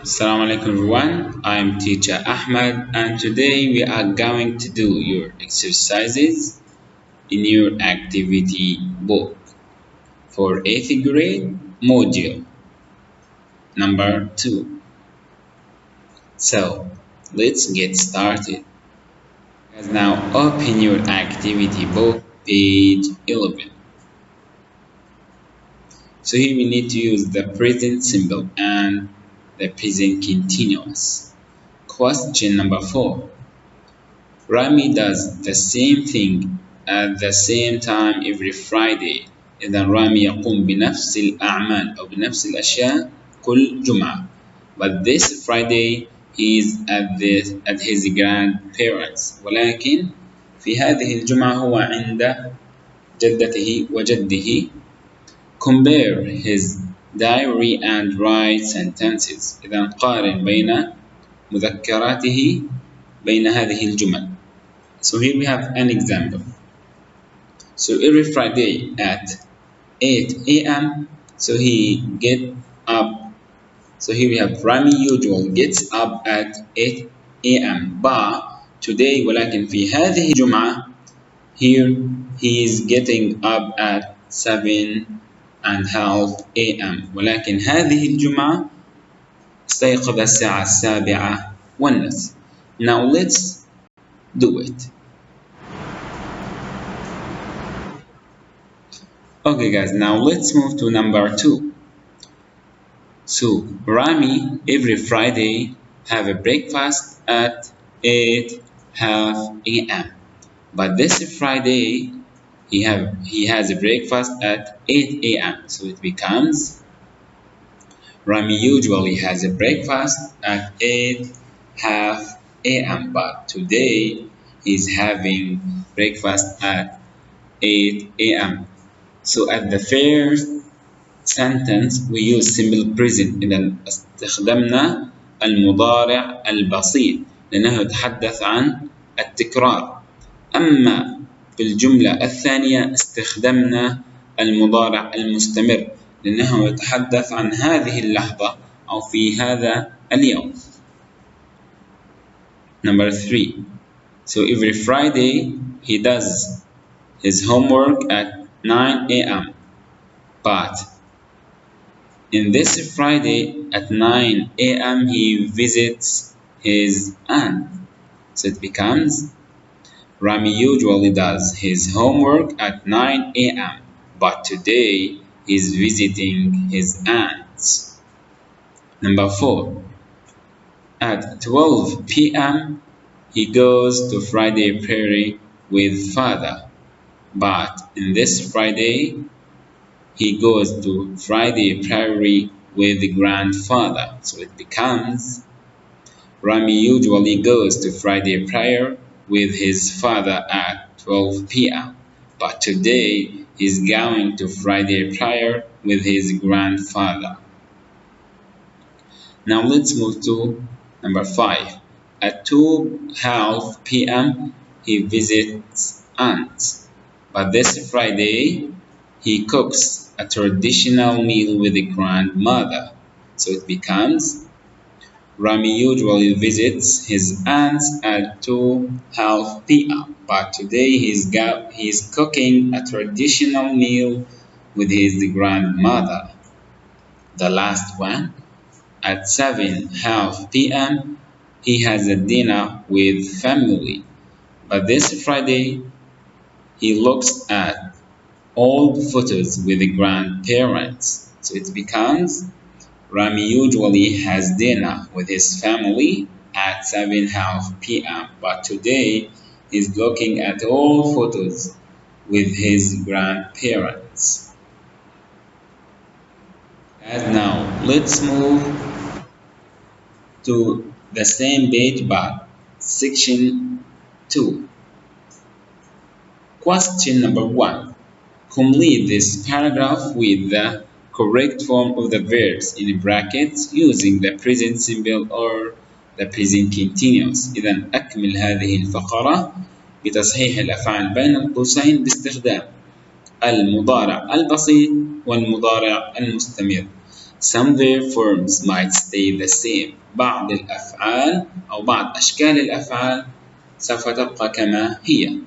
Assalamu alaikum everyone, I'm teacher Ahmed and today we are going to do your exercises in your activity book for 8th grade module number 2. So let's get started. Guys, now open your activity book page 11. So here we need to use the present simple and the present continuous. Question number 4. Rami does the same thing at the same time every Friday. إذا رامي يقوم بنفس الأعمال أو بنفس الأشياء كل جمعة. But this Friday he is at his grandparents. ولكن في هذه الجمعة هو عند جدته وجده. Compare his diary and write sentences. إذا قارن بين مذكراته بين هذه الجمل. So here we have an example. So every Friday at 8 a.m. so he get up. So here we have Rami usually gets up at 8 a.m. But today ولكن في هذه الجمعة here he is getting up at 7:30 a.m. ولكن هذه الجمعة استيقظ الساعة 7:30. Now let's do it. Okay guys, now let's move to number 2. So Rami every Friday have a breakfast at 8:30 a.m. But this Friday he has a breakfast at 8 a.m. So it becomes Rami usually has a breakfast at 8:30 a.m. but today he's having breakfast at 8 a.m. So at the first sentence we use simple present. إذا استخدمنا المضارع البسيط لأنه يتحدث عن التكرار. أما في الجملة الثانية استخدمنا المضارع المستمر لأنه يتحدث عن هذه اللحظة أو في هذا اليوم. Number 3. So every Friday he does his homework at 9 a.m. But in this Friday at 9 a.m. he visits his aunt. So it becomes Rami usually does his homework at 9 a.m. but today he's visiting his aunts. Number 4. At 12 p.m. he goes to Friday prayer with father. But in this Friday, he goes to Friday prayer with the grandfather. So it becomes Rami usually goes to Friday prayer with his father at 12 p.m. But today he's going to Friday prayer with his grandfather. Now let's move to number 5. At 2:30 p.m. he visits aunt. But this Friday, he cooks a traditional meal with the grandmother. So it becomes Rami usually visits his aunts at 2:30 p.m. But today he's cooking a traditional meal with his grandmother. The last one, at 7:30 p.m. he has a dinner with family. But this Friday, he looks at old photos with the grandparents. So it becomes Rami usually has dinner with his family at 7:30 p.m. But today he's looking at old photos with his grandparents. And now let's move to the same page but section 2. Question number 1. Complete this paragraph with the correct form of the verbs in brackets using the present simple or the present continuous. إذا أكمل هذه الفقرة بتصحيح الأفعال بين القوسين باستخدام المضارع البسيط والمضارع المستمر. Some verb forms might stay the same. بعض الأفعال أو بعض أشكال الأفعال سوف تبقى كما هي.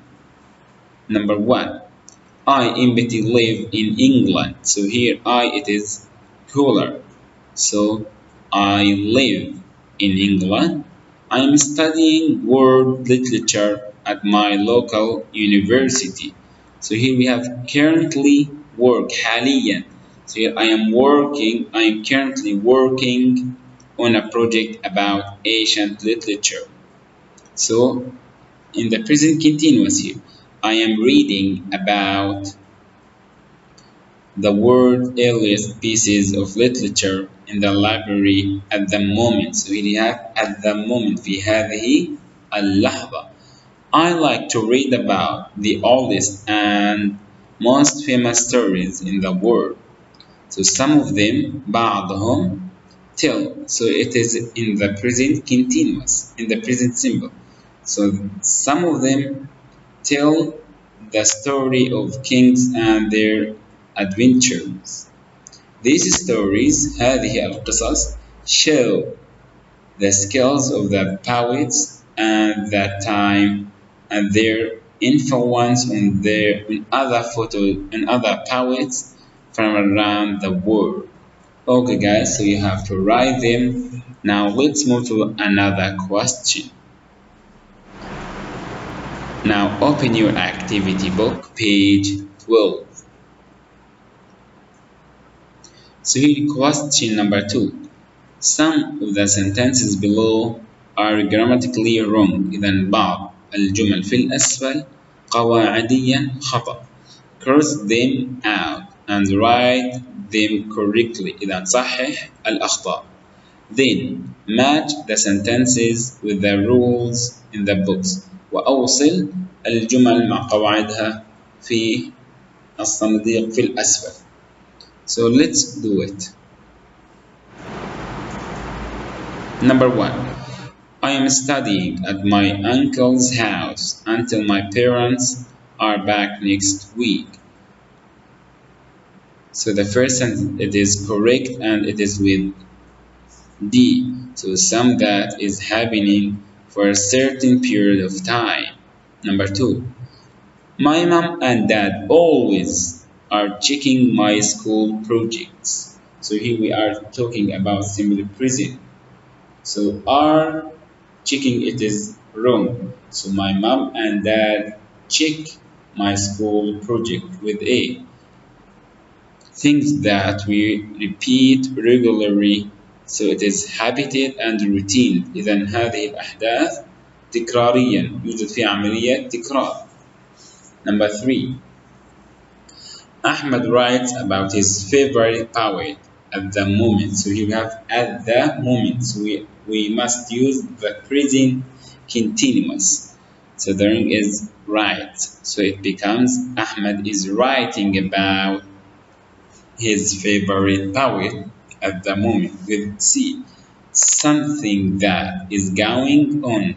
Number one, I empty live in England. So here I it is plural. So I live in England. I am studying world literature at my local university. So here we have currently work حاليا. So here I am currently working on a project about ancient literature. So in the present continuous here, I am reading about the world's earliest pieces of literature in the library at the moment. So we have at the moment في هذه اللحظة. I like to read about the oldest and most famous stories in the world. So some of them بعضهم tell. So it is in the present continuous, in the present simple. So some of them tell the story of kings and their adventures. These stories, هذه القصص, show the skills of the poets and that time and their influence on other poets from around the world. Okay guys, so you have to write them. Now let's move to another question. Now open your activity book, page 12. So here question number 2. Some of the sentences below are grammatically wrong. إذن بعض الجمل في الأسفل قواعديا خطأ. Cross them out and write them correctly. إذن صحح الأخطاء. Then match the sentences with the rules in the books. وأوصل الجمل مع قواعدها في الصناديق في الأسفل. So let's do it. Number 1. I am studying at my uncle's house until my parents are back next week. So the first sentence, it is correct and it is with D. So some that is happening for a certain period of time. Number 2. My mom and dad always are checking my school projects. So here we are talking about simple present. So are checking it is wrong. So my mom and dad check my school project with A. Things that we repeat regularly. So it is habited and routine. إذن هذه الأحداث تكراريا يوجد في عملية تكرار. Number 3. Ahmed writes about his favorite poet at the moment. So you have at the moment. So we must use the present continuous. So the ring is right. So it becomes Ahmed is writing about his favorite poet at the moment with C. Something that is going on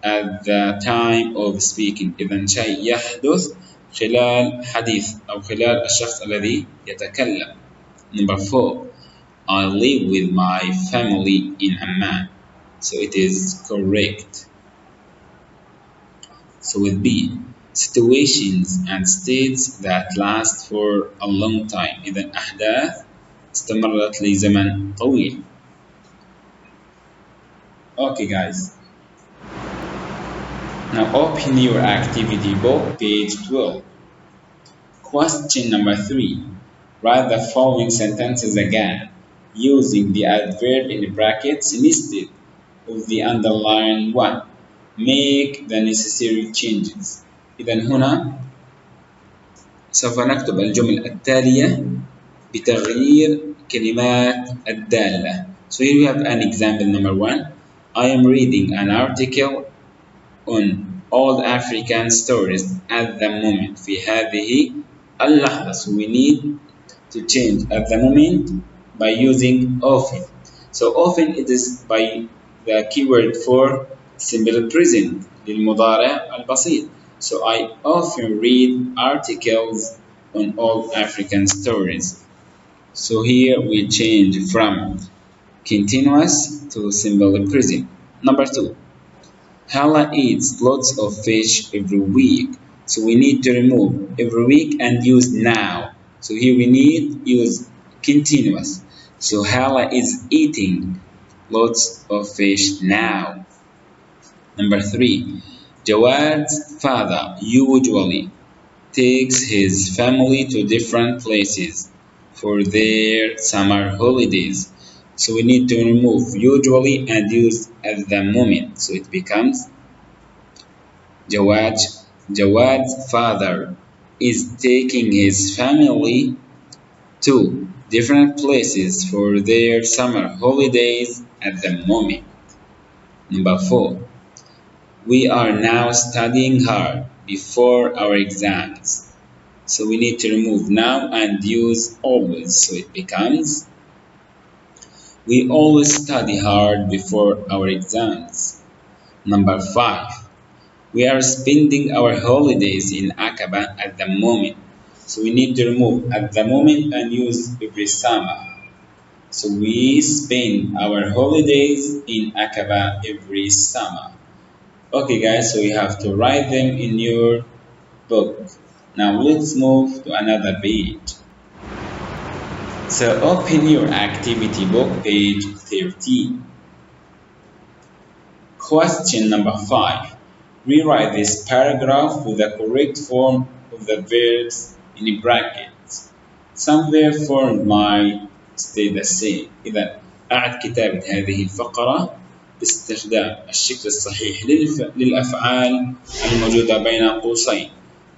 at the time of speaking. إذا شيء يحدث خلال حديث أو خلال الشخص الذي يتكلم. Number 4. I live with my family in Amman. So it is correct. So with B. Situations and states that last for a long time. إذا أحداث استمرت لزمن طويل. Okay guys. Now open your activity book, page 12. Question number 3. Write the following sentences again, using the adverb in brackets instead of the underlined one. Make the necessary changes. إذن هنا سوف نكتب الجمل التالية بتغيير كلمات الدالة. So here we have an example number 1. I am reading an article on old African stories at the moment. في هذه اللحظة. So we need to change at the moment by using often. So often it is by the keyword for simple present للمضارع البسيط. So I often read articles on old African stories. So here we change from continuous to simple present. Number two, Hala eats lots of fish every week. So we need to remove every week and use now. So here we need use continuous. So Hala is eating lots of fish now. Number three, Jawad's father usually takes his family to different places for their summer holidays. So we need to remove usually and use at the moment. So it becomes Jawad, Jawad's father is taking his family to different places for their summer holidays at the moment. Number four, we are now studying hard before our exams. So we need to remove now and use always. So it becomes we always study hard before our exams. Number five, we are spending our holidays in Aqaba at the moment. So we need to remove at the moment and use every summer. So we spend our holidays in Aqaba every summer. Okay guys, so you have to write them in your book. Now let's move to another page. So open your activity book, page 13. Question number 5. Rewrite this paragraph with the correct form of the verbs in brackets. Some verb form might stay the same. إذا أعد كتابة هذه الفقرة باستخدام الشكل الصحيح للأفعال الموجودة بين قوسين.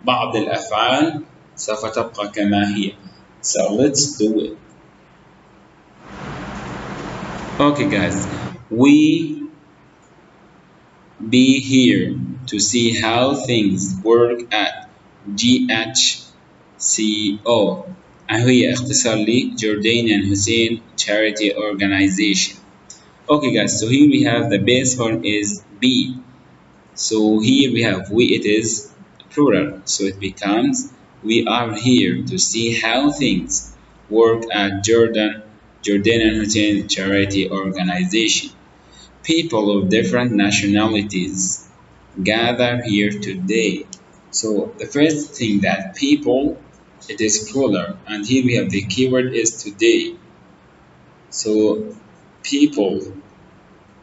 بعض الأفعال سوف تبقى كما هي. So let's do it. Okay guys, we be here to see how things work at GHCO. وهي اختصار لي Jordanian Hussein Charity Organization. Okay guys, so here we have the base form is be. So here we have we, it is plural. So it becomes we are here to see how things work at Jordanian Hussein Charity Organization. People of different nationalities gather here today. So the first thing that people, it is plural, and here we have the keyword is today. So people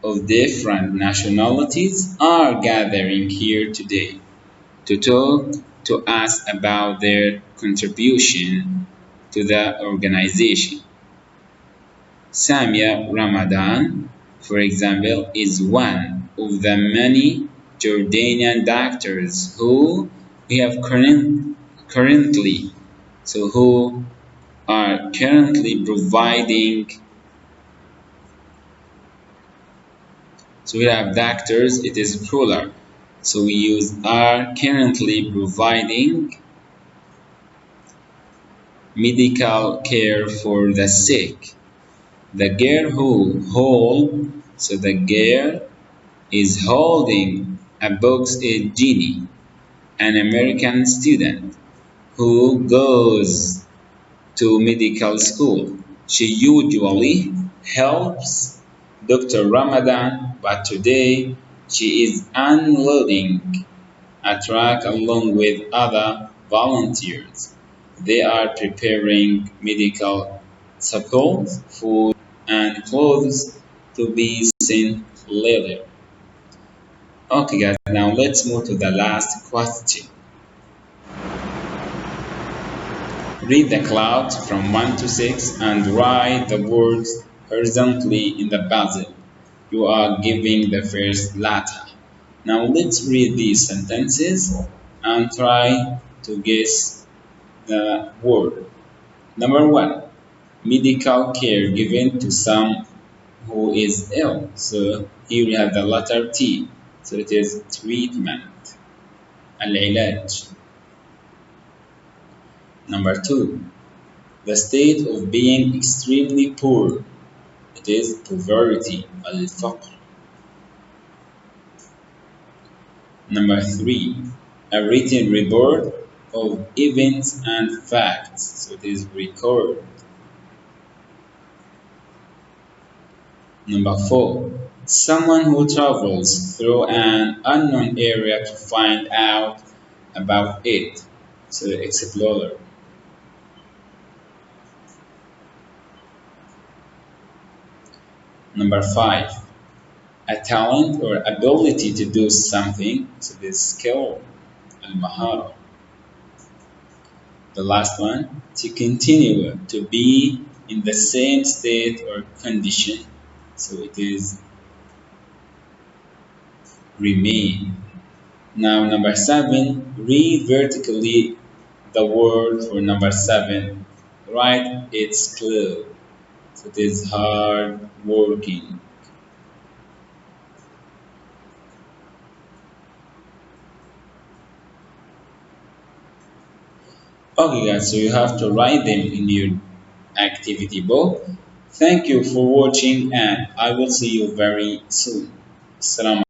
of different nationalities are gathering here today to talk to us about their contribution to the organization. Samia Ramadan, for example, is one of the many Jordanian doctors who we have currently, so who are currently providing. So we have doctors, it is plural. So we use are currently providing medical care for the sick. The girl who hold, so the girl is holding a box is Jeannie, an American student who goes to medical school. She usually helps Dr. Ramadan, but today she is unloading a truck along with other volunteers. They are preparing medical supplies, food, and clothes to be sent later. Okay guys, now let's move to the last question. Read the clouds from 1 to 6 and write the words horizontally in the puzzle. You are giving the first letter. Now let's read these sentences and try to guess the word. Number 1, medical care given to some who is ill. So here we have the letter T. So it is treatment. العلاج. Number 2, the state of being extremely poor. It is poverty. الفقر. Number 3, a written report of events and facts. So it is record. Number 4. Someone who travels through an unknown area to find out about it. So explorer. Number 5. A talent or ability to do something. So this skill. Al-mahara. The last one, to continue to be in the same state or condition. So it is remain. Now number 7, read vertically the word for number 7. Write its clue. So it is hard working. Okay guys, so you have to write them in your activity book. Thank you for watching and I will see you very soon. Assalamu